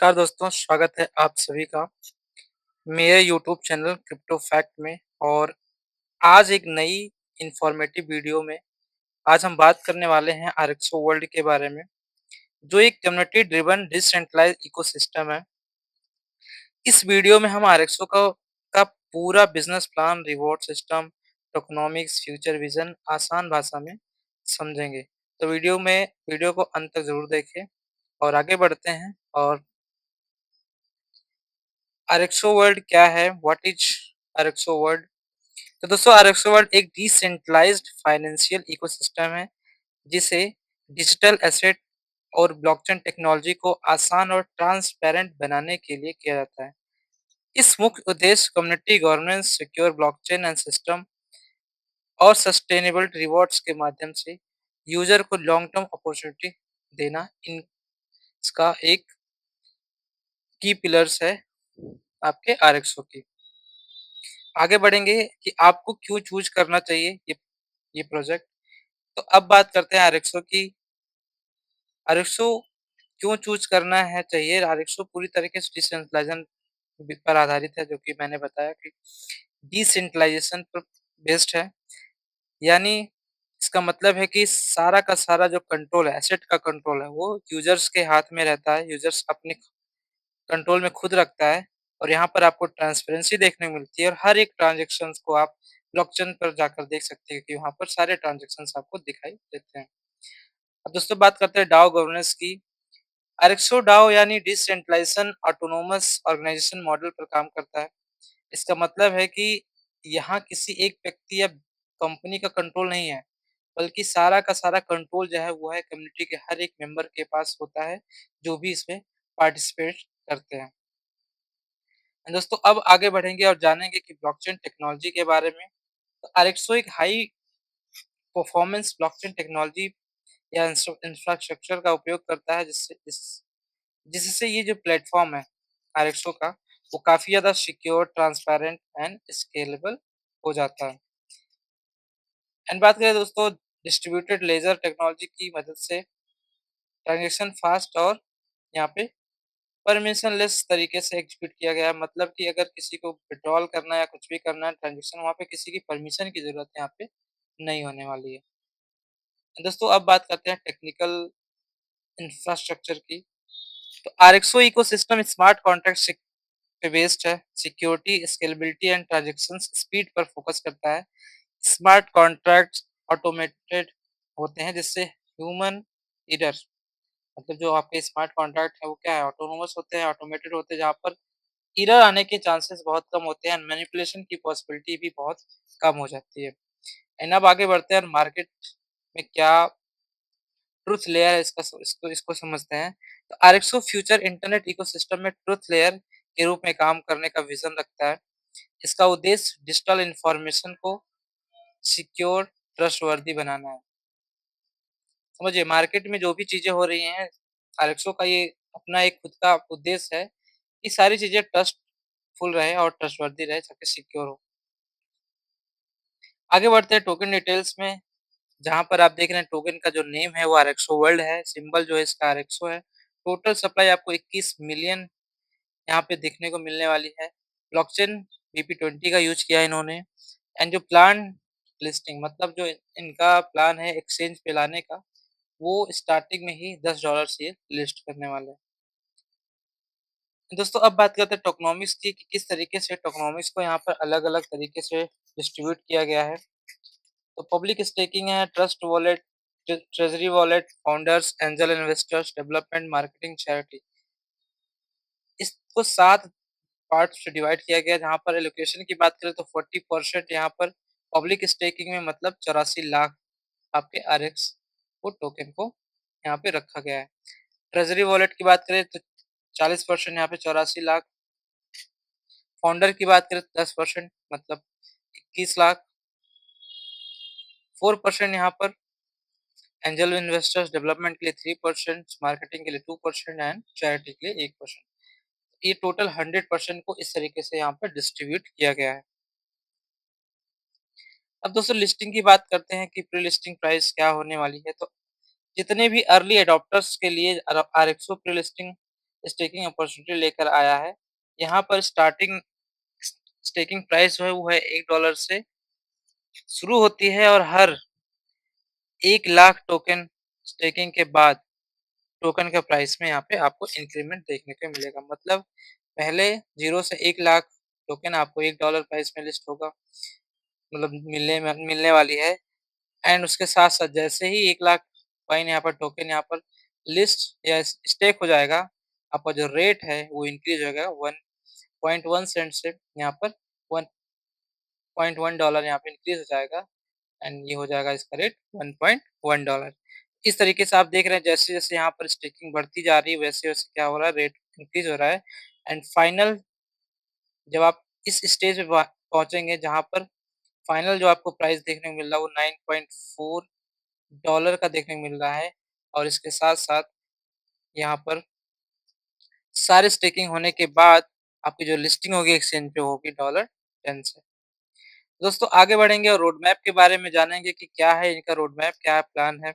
नमस्कार दोस्तों, स्वागत है आप सभी का मेरे यूट्यूब चैनल क्रिप्टो फैक्ट में। और आज एक नई इन्फॉर्मेटिव वीडियो में आज हम बात करने वाले हैं आरएक्सओ वर्ल्ड के बारे में, जो एक कम्युनिटी ड्रिवन डिसेंट्रलाइज्ड इकोसिस्टम है। इस वीडियो में हम आरएक्सओ का पूरा business plan, reward system, tokenomics, future vision आसान भाषा में समझेंगे। तो वीडियो को अंत तक ज़रूर देखें और आगे बढ़ते हैं। और आरएक्सओ वर्ल्ड क्या है? What is RXO world? तो दोस्तों, आरएक्सओ वर्ल्ड एक डिसेंट्रलाइज्ड फाइनेंशियल इकोसिस्टम है जिसे डिजिटल एसेट और ब्लॉकचेन टेक्नोलॉजी को आसान और ट्रांसपेरेंट बनाने के लिए किया जाता है। इस मुख्य उद्देश्य community governance, secure blockchain and system और सस्टेनेबल रिवॉर्ड्स के माध्यम से यूजर को लॉन्ग टर्म अपॉर्चुनिटी देना इन इसका एक की पिलर्स है आपके आरएक्सओ की। आगे बढ़ेंगे कि आपको क्यों चूज करना चाहिए ये प्रोजेक्ट। तो अब बात करते हैं आरएक्सओ की। आरएक्सओ क्यों चूज करना है चाहिए? आरएक्सओ पूरी तरीके से डिसेंट्रलाइजेशन पर आधारित है, जो कि मैंने बताया कि डिसेंट्रलाइजेशन पर बेस्ड है। यानी इसका मतलब है कि सारा का सारा जो कंट्रोल है, एसेट का कंट्रोल है, वो यूजर्स के हाथ में रहता है। यूजर्स अपने कंट्रोल में खुद रखता है और यहाँ पर आपको ट्रांसपेरेंसी देखने को मिलती है और हर एक ट्रांज़ैक्शंस को आप ब्लॉकचेन पर जाकर देख सकते हैं कि वहाँ पर सारे ट्रांज़ैक्शंस आपको दिखाई देते हैं। अब दोस्तों, बात करते हैं डाओ गवर्नेंस की। आरएक्सओ डाओ यानी डिसेंट्रलाइजेशन ऑटोनोमस ऑर्गेनाइजेशन मॉडल पर काम करता है। इसका मतलब है कि यहाँ किसी एक व्यक्ति या कंपनी का कंट्रोल नहीं है, बल्कि सारा का सारा कंट्रोल जो है वो है कम्युनिटी के हर एक मेंबर के पास होता है, जो भी इसमें पार्टिसिपेट करते हैं। दोस्तों, अब आगे बढ़ेंगे और जानेंगे कि ब्लॉकचेन टेक्नोलॉजी के बारे में। तो आरएक्सओ एक हाई परफॉर्मेंस ब्लॉकचेन टेक्नोलॉजी या इंफ्रास्ट्रक्चर का उपयोग करता है, जिससे ये जो प्लेटफॉर्म है आरएक्सओ का, वो काफ़ी ज़्यादा सिक्योर, ट्रांसपेरेंट एंड स्केलेबल हो जाता है। एंड बात करें दोस्तों, डिस्ट्रीब्यूटेड लेजर टेक्नोलॉजी की मदद से ट्रांजेक्शन फास्ट और यहाँ पे परमिशनलेस तरीके से एग्जीक्यूट किया गया है। मतलब कि अगर किसी को विथड्रॉल करना है या कुछ भी करना है ट्रांजेक्शन, वहाँ पे किसी की परमिशन की ज़रूरत यहाँ पे नहीं होने वाली है। दोस्तों, अब बात करते हैं टेक्निकल इंफ्रास्ट्रक्चर की। तो आरएक्सओ इकोसिस्टम स्मार्ट कॉन्ट्रैक्ट पे बेस्ड है। Security, scalability and transaction speed पर फोकस करता है। स्मार्ट कॉन्ट्रैक्ट्स ऑटोमेटेड होते हैं, जिससे ह्यूमन एरर, मतलब जो आपके स्मार्ट कॉन्ट्रैक्ट है वो क्या है, ऑटोनोमस होते हैं, ऑटोमेटेड होते हैं, जहाँ पर एरर आने के चांसेस बहुत कम होते हैं, मैनिपुलेशन की पॉसिबिलिटी भी बहुत कम हो जाती है। एंड अब आगे बढ़ते हैं और मार्केट में क्या ट्रुथ लेयर है, इसको समझते हैं। तो आरएक्सओ फ्यूचर इंटरनेट इकोसिस्टम में ट्रुथ लेयर के रूप में काम करने का विज़न रखता है। इसका उद्देश्य डिजिटल इन्फॉर्मेशन को सिक्योर, ट्रस्टवर्दी बनाना है। समझिए, मार्केट में जो भी चीज़ें हो रही हैं, आरएक्सओ का ये अपना एक खुद का उद्देश्य है कि सारी चीज़ें ट्रस्टफुल रहे और ट्रस्टवर्दी रहे, ताकि सिक्योर हो। आगे बढ़ते हैं टोकन डिटेल्स में, जहाँ पर आप देख रहे हैं टोकन का जो नेम है वो आरएक्सओ वर्ल्ड है, सिंबल जो है इसका आरएक्सओ है। टोटल सप्लाई आपको 21 मिलियन यहाँ पे देखने को मिलने वाली है। ब्लॉकचेन बीपी20 का यूज़ किया है इन्होंने। एंड जो प्लान लिस्टिंग, मतलब जो इनका प्लान है एक्सचेंज पे लाने का, वो स्टार्टिंग में ही $10 से लिस्ट करने वाले हैं। दोस्तों, अब बात करते हैं टोकनॉमिक्स की कि किस तरीके से टोकनॉमिक्स को यहाँ पर अलग-अलग तरीके से डिस्ट्रीब्यूट किया गया है। तो पब्लिक स्टेकिंग है, trust wallet, treasury wallet, founders, angel investors, development, marketing, charity. इसको 7 पार्ट्स में डिवाइड किया गया है, जहाँ पर एलोकेशन की बात करें तो 40% यहाँ पर पब्लिक स्टेकिंग में, मतलब 84 लाख आपके आरएक्स को टोकन को यहाँ पे रखा गया है। ट्रेज़री वॉलेट की बात करें तो 40% यहाँ पे 84 लाख। फाउंडर की बात करें तो 10% मतलब 21 लाख। 4% यहाँ पर एंजल इन्वेस्टर्स, डेवलपमेंट के लिए 3%, मार्केटिंग के लिए 2% एंड चैरिटी के लिए 1%। ये टोटल 100% को इस तरीके से यहाँ पर डिस्ट्रीब्यूट किया गया है। अब दोस्तों, लिस्टिंग की बात करते हैं कि प्री लिस्टिंग प्राइस क्या होने वाली है। तो जितने भी अर्ली एडॉप्टर्स के लिए आरएक्सओ प्री लिस्टिंग स्टेकिंग अपॉर्चुनिटी लेकर आया है। यहाँ पर स्टार्टिंग स्टेकिंग प्राइस जो है वो है $1 से शुरू होती है और हर 1 लाख टोकन स्टेकिंग के बाद टोकन का प्राइस में यहाँ पे आपको इंक्रीमेंट देखने को मिलेगा। मतलब पहले 0 से 1 लाख टोकन आपको $1 प्राइस में लिस्ट होगा, मतलब मिलने वाली है। एंड उसके साथ-साथ जैसे ही 1 लाख कॉइन यहाँ पर टोकन यहाँ पर लिस्ट या स्टेक हो जाएगा, आपका जो रेट है वो इंक्रीज़ हो जाएगा 1.1 सेंट से यहाँ पर 1.1 यहाँ पे इंक्रीज़ हो जाएगा एंड ये हो जाएगा इसका रेट $1.1। इस तरीके से आप देख रहे हैं जैसे-जैसे यहाँ पर स्टेकिंग बढ़ती जा रही है वैसे-वैसे क्या हो रहा है, रेट इंक्रीज़ हो रहा है एंड फाइनल जब आप इस स्टेज पे पहुँचेंगे जहाँ पर फाइनल जो आपको प्राइस देखने को मिल रहा है वो $9.4 का देखने को मिल रहा है और इसके साथ-साथ यहाँ पर सारे स्टेकिंग होने के बाद आपकी जो लिस्टिंग होगी एक्सचेंज पे होगी $10 से। दोस्तों आगे बढ़ेंगे और रोड मैप के बारे में जानेंगे कि क्या है इनका रोड मैप, क्या प्लान है।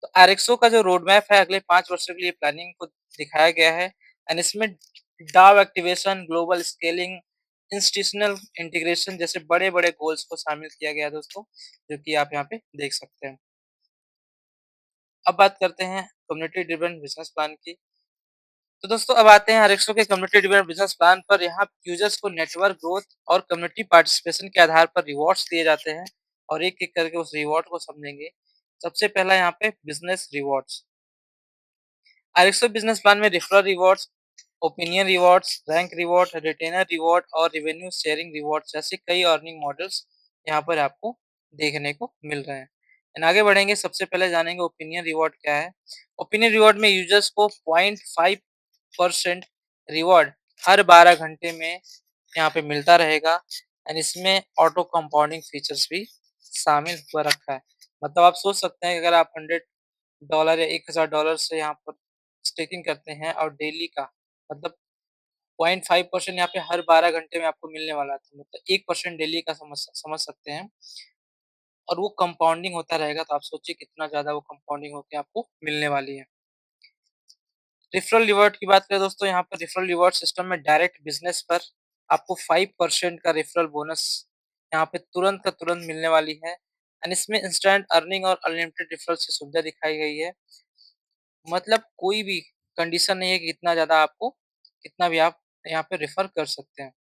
तो आरएक्सओ का जो रोड मैप है अगले 5 वर्षों के लिए प्लानिंग को दिखाया गया है एंड इसमें डाउ activation, global scaling, institutional integration जैसे बड़े-बड़े गोल्स को शामिल किया गया है दोस्तों, जो कि आप यहाँ पे देख सकते हैं। अब बात करते हैं कम्युनिटी ड्रिवन बिज़नेस प्लान की। तो दोस्तों अब आते हैं आरएक्सओ के कम्युनिटी ड्रिवन बिज़नेस प्लान पर। यहाँ यूज़र्स को नेटवर्क ग्रोथ और कम्युनिटी पार्टिसिपेशन के आधार पर रिवॉर्ड्स दिए जाते हैं और एक-एक करके उस रिवॉर्ड को समझेंगे। सबसे पहला यहाँ पे बिज़नेस रिवॉर्ड्स। आरएक्सओ बिज़नेस प्लान में referral rewards, opinion rewards, rank reward, retainer reward और रेवेन्यू शेयरिंग रिवॉर्ड्स जैसे कई अर्निंग मॉडल्स यहाँ पर आपको देखने को मिल रहे हैं। एंड आगे बढ़ेंगे सबसे पहले जानेंगे ओपिनियन रिवॉर्ड क्या है। ओपिनियन रिवॉर्ड में यूज़र्स को 0.5% रिवॉर्ड हर 12 घंटे में यहाँ पे मिलता रहेगा एंड इसमें ऑटो कंपाउंडिंग फीचर्स भी शामिल हुआ रखा है। मतलब आप सोच सकते हैं कि अगर आप $100 या $1000 से यहाँ पर स्टेकिंग करते हैं और डेली का मतलब 0.5% यहाँ पे हर 12 घंटे में आपको मिलने वाला था। मतलब 1% डेली का समझ सकते हैं और वो कंपाउंडिंग होता रहेगा तो आप सोचिए कितना ज़्यादा वो कंपाउंडिंग होके आपको मिलने वाली है। रेफरल रिवॉर्ड की बात करें दोस्तों यहाँ पर रेफरल रिवॉर्ड सिस्टम में डायरेक्ट बिज़नेस पर आपको 5% का रेफरल बोनस यहाँ पे तुरंत का तुरंत मिलने वाली है एंड इसमें इंस्टेंट अर्निंग और अनलिमिटेड रेफरल की सुविधा दिखाई गई है। मतलब कोई भी कंडीशन नहीं है कि कितना भी आप यहाँ पे रेफर कर सकते हैं।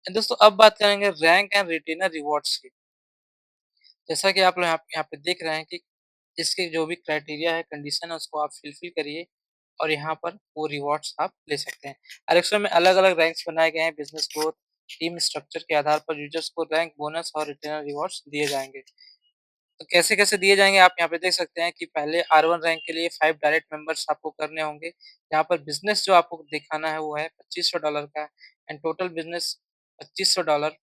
दोस्तों अब बात करेंगे रैंक एंड रिटेनर रिवॉर्ड्स की। जैसा कि आप लोग यहाँ पे देख रहे हैं कि इसके जो भी क्राइटेरिया है, कंडीशन है उसको आप फिलफिल करिए और यहाँ पर वो रिवॉर्ड्स आप ले सकते हैं। आरएक्सओ में अलग-अलग रैंक्स बनाए गए हैं बिज़नेस ग्रोथ, टीम स्ट्रक्चर के आधार पर यूज़र्स को रैंक, बोनस और रिटेनर रिवॉर्ड्स दिए जाएँगे। तो कैसे-कैसे दिए जाएँगे आप यहाँ पे देख सकते हैं कि पहले R1 रैंक के लिए 5 डायरेक्ट मेंबर्स आपको करने होंगे। यहाँ पर बिज़नेस जो आपको दिखाना है वो है $2500 का एंड टोटल बिज़नेस $2500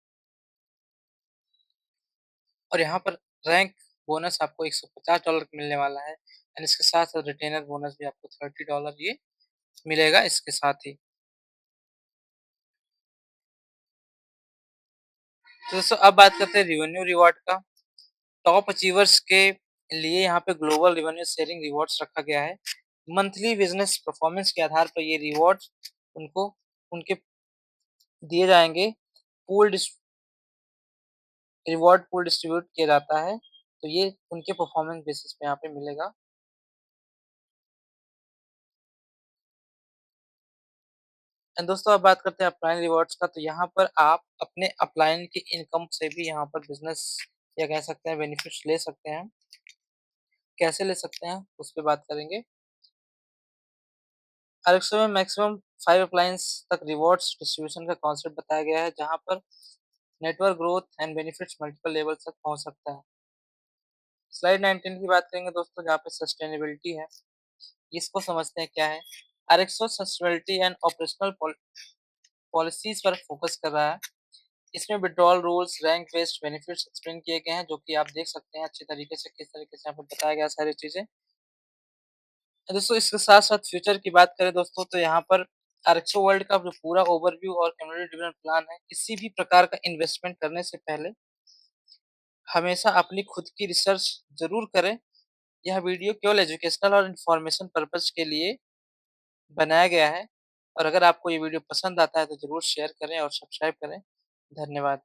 और यहाँ पर रैंक बोनस आपको $150 मिलने वाला है एंड इसके साथ-साथ रिटेनर बोनस भी आपको $30 ये मिलेगा इसके साथ ही। तो दोस्तों अब बात करते हैं रेवेन्यू रिवॉर्ड का। टॉप अचीवर्स के लिए यहाँ पे ग्लोबल रेवेन्यू शेयरिंग रिवॉर्ड्स रखा गया है। मंथली बिज़नेस परफॉर्मेंस के आधार पर ये रिवॉर्ड्स उनको उनके दिए जाएँगे। Pool dis reward pool distribute किया जाता है, तो ये उनके परफॉर्मेंस बेसिस पे यहाँ पे मिलेगा। एंड दोस्तों अब बात करते हैं अपलाइन रिवॉर्ड्स का, तो यहाँ पर आप अपने अपलाइन की इनकम से भी यहाँ पर बिज़नेस या कह सकते हैं बेनिफिट्स ले सकते हैं। कैसे ले सकते हैं, उस पे बात करेंगे। आरएक्सओ में मैक्सिमम 5 अपलायंस तक रिवॉर्ड्स डिस्ट्रीब्यूशन का कॉन्सेप्ट बताया गया है, जहाँ पर network growth and benefits multiple level तक पहुँच सकता है। स्लाइड 19 की बात करेंगे दोस्तों, जहाँ पे सस्टेनेबिलिटी है। इसको समझते हैं क्या है। RXO sustainability and operational policies पर फोकस कर रहा है। इसमें withdrawal rules, rank based benefits explain किए गए हैं, जो कि आप देख सकते हैं अच्छी तरीके से किस तरीके से यहाँ पे बताया गया है सारी चीज़ें। दोस्तों इसके साथ-साथ फ्यूचर की बात करें दोस्तों, तो यहाँ पर आरएक्सओ वर्ल्ड का जो पूरा ओवरव्यू और कम्युनिटी ड्रिवन प्लान है, किसी भी प्रकार का इन्वेस्टमेंट करने से पहले हमेशा अपनी खुद की रिसर्च ज़रूर करें। यह वीडियो केवल एजुकेशनल और इन्फॉर्मेशन पर्पज़ के लिए बनाया गया है और अगर आपको ये वीडियो पसंद आता है तो ज़रूर शेयर करें और सब्सक्राइब करें। धन्यवाद।